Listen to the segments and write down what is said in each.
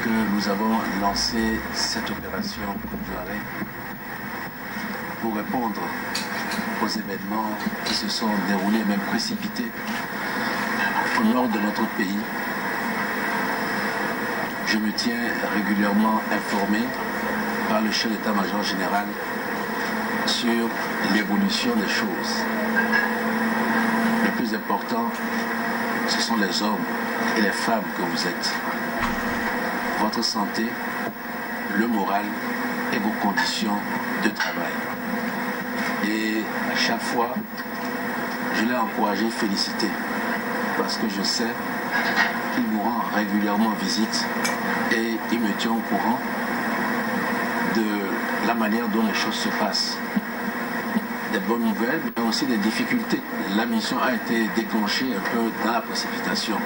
que nous avons lancé cette opération Joaré pour répondre aux événements qui se sont déroulés, même précipités, au nord de notre pays. Je me tiens régulièrement informé par le chef d'état-major général sur l'évolution des choses. Le plus important, ce sont les hommes et les femmes que vous êtes. Votre santé, le moral et vos conditions de travail. Et à chaque fois, je l'ai encouragé, félicité, parce que je sais qu'il nous rend régulièrement visite et il me tient au courant de la manière dont les choses se passent. Des bonnes nouvelles, mais aussi des difficultés. La mission a été déclenchée un peu dans la précipitation.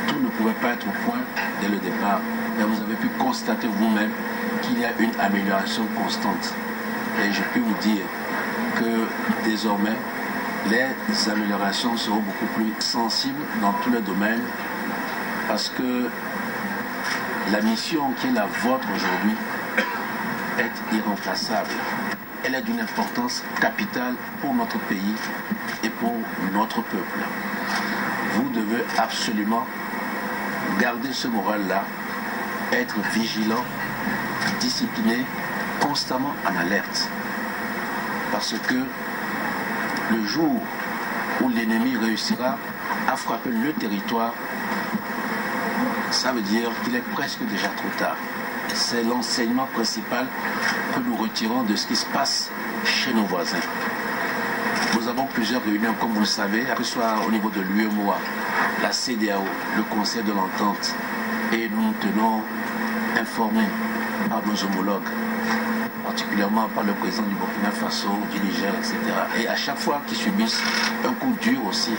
Tout ne pouvait pas être au point dès le départ, mais vous avez pu constater vous-même qu'il y a une amélioration constante. Et je peux vous dire que désormais, les améliorations seront beaucoup plus sensibles dans tous les domaines, parce que la mission qui est la vôtre aujourd'hui est irremplaçable. Elle est d'une importance capitale pour notre pays et pour notre peuple. Vous devez absolument garder ce moral-là, être vigilant, discipliné, constamment en alerte. Parce que le jour où l'ennemi réussira à frapper le territoire, ça veut dire qu'il est presque déjà trop tard. C'est l'enseignement principal que nous retirons de ce qui se passe chez nos voisins. Nous avons plusieurs réunions, comme vous le savez, que ce soit au niveau de l'UEMOA, la CEDEAO, le Conseil de l'Entente, et nous nous tenons informés par nos homologues, particulièrement par le président du Burkina Faso, du Niger, etc. Et à chaque fois qu'ils subissent un coup dur aussi,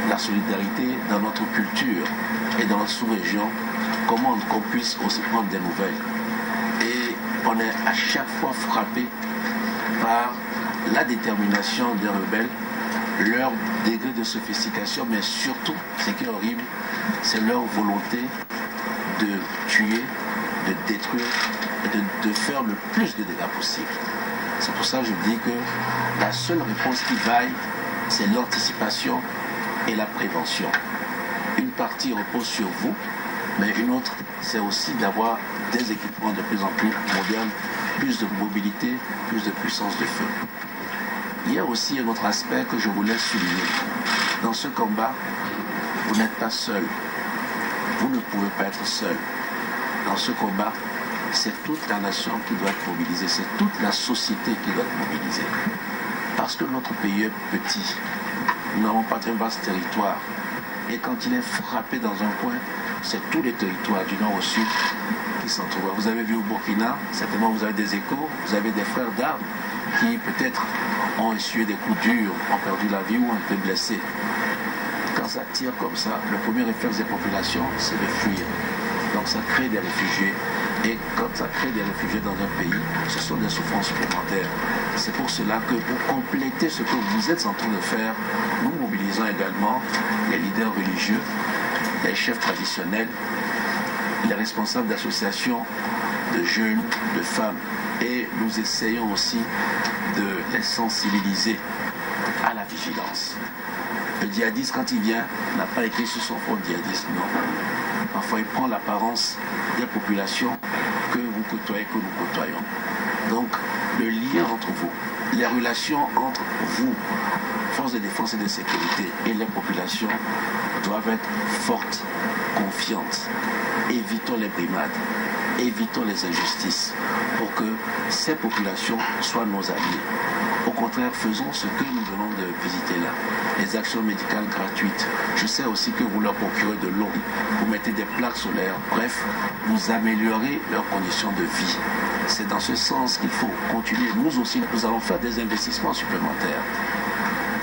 la solidarité dans notre culture et dans notre sous-région commande qu'on puisse aussi prendre des nouvelles. Et on est à chaque fois frappé par la détermination des rebelles, leur degré de sophistication, mais surtout, ce qui est horrible, c'est leur volonté de tuer, de détruire et de faire le plus de dégâts possible. C'est pour ça que je dis que la seule réponse qui vaille, c'est l'anticipation et la prévention. Une partie repose sur vous, mais une autre, c'est aussi d'avoir des équipements de plus en plus modernes, plus de mobilité, plus de puissance de feu. Il y a aussi un autre aspect que je voulais souligner. Dans ce combat, vous n'êtes pas seul. Vous ne pouvez pas être seul. Dans ce combat, c'est toute la nation qui doit être mobilisée, c'est toute la société qui doit être mobilisée. Parce que notre pays est petit. Nous n'avons pas un vaste territoire. Et quand il est frappé dans un coin, c'est tous les territoires du nord au sud qui s'en trouvent. Vous avez vu au Burkina, certainement vous avez des échos, vous avez des frères d'armes qui peut-être ont essuyé des coups durs, ont perdu la vie ou ont été blessés. Quand ça tire comme ça, le premier réflexe des populations, c'est de fuir. Donc ça crée des réfugiés. Et quand ça crée des réfugiés dans un pays, ce sont des souffrances supplémentaires. C'est pour cela que pour compléter ce que vous êtes en train de faire, nous mobilisons également les leaders religieux, les chefs traditionnels, les responsables d'associations de jeunes, de femmes. Et nous essayons aussi de les sensibiliser à la vigilance. Le djihadiste, quand il vient, n'a pas écrit sur son front djihadiste, non. Parfois, il prend l'apparence des populations que vous côtoyez, que nous côtoyons. Donc, le lien entre vous, les relations entre vous, forces de défense et de sécurité, et les populations doivent être fortes, confiantes. Évitons les brimades, évitons les injustices pour que ces populations soient nos alliés. Au contraire, faisons ce que nous venons de visiter là. Les actions médicales gratuites. Je sais aussi que vous leur procurez de l'eau, vous mettez des plaques solaires. Bref, vous améliorez leurs conditions de vie. C'est dans ce sens qu'il faut continuer. Nous aussi, nous allons faire des investissements supplémentaires.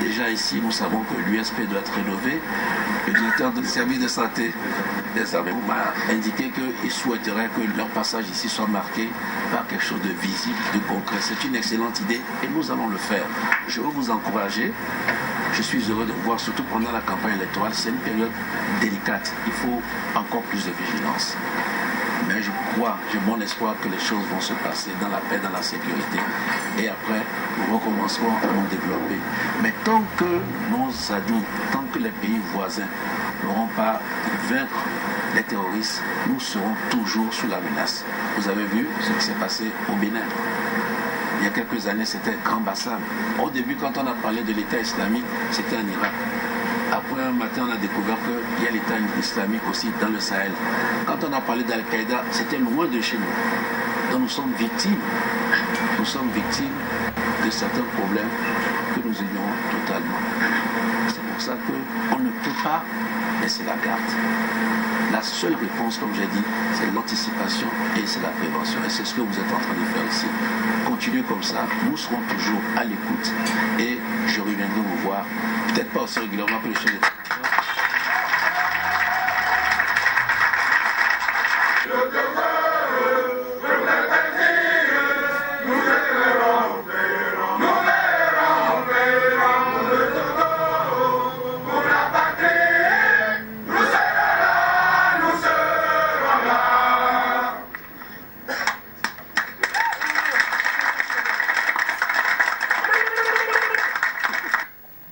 Déjà ici, nous savons que l'USP doit être rénové. Le directeur du service de santé des armées m'a indiqué qu'il souhaiterait que leur passage ici soit marqué par quelque chose de visible, de concret. C'est une excellente idée et nous allons le faire. Je veux vous encourager. Je suis heureux de voir, surtout pendant la campagne électorale, c'est une période délicate. Il faut encore plus de vigilance. Mais je crois, j'ai bon espoir que les choses vont se passer dans la paix, dans la sécurité. Et après, nous recommencerons à nous développer. Mais tant que nos adultes, tant que les pays voisins n'auront pas vaincre les terroristes, nous serons toujours sous la menace. Vous avez vu ce qui s'est passé au Bénin. Il y a quelques années, c'était Grand Bassam. Au début, quand on a parlé de l'État islamique, c'était en Irak. Après, un matin, on a découvert qu'il y a l'État islamique aussi dans le Sahel. Quand on a parlé d'Al-Qaïda, c'était loin de chez nous. Donc nous sommes victimes. Nous sommes victimes de certains problèmes que nous ignorons totalement. C'est pour ça qu'on ne peut pas laisser la garde. La seule réponse, comme j'ai dit, c'est l'anticipation et c'est la prévention. Et c'est ce que vous êtes en train de faire ici. Continuez comme ça, nous serons toujours à l'écoute et je reviendrai vous voir, peut-être pas aussi régulièrement que le chef d'État.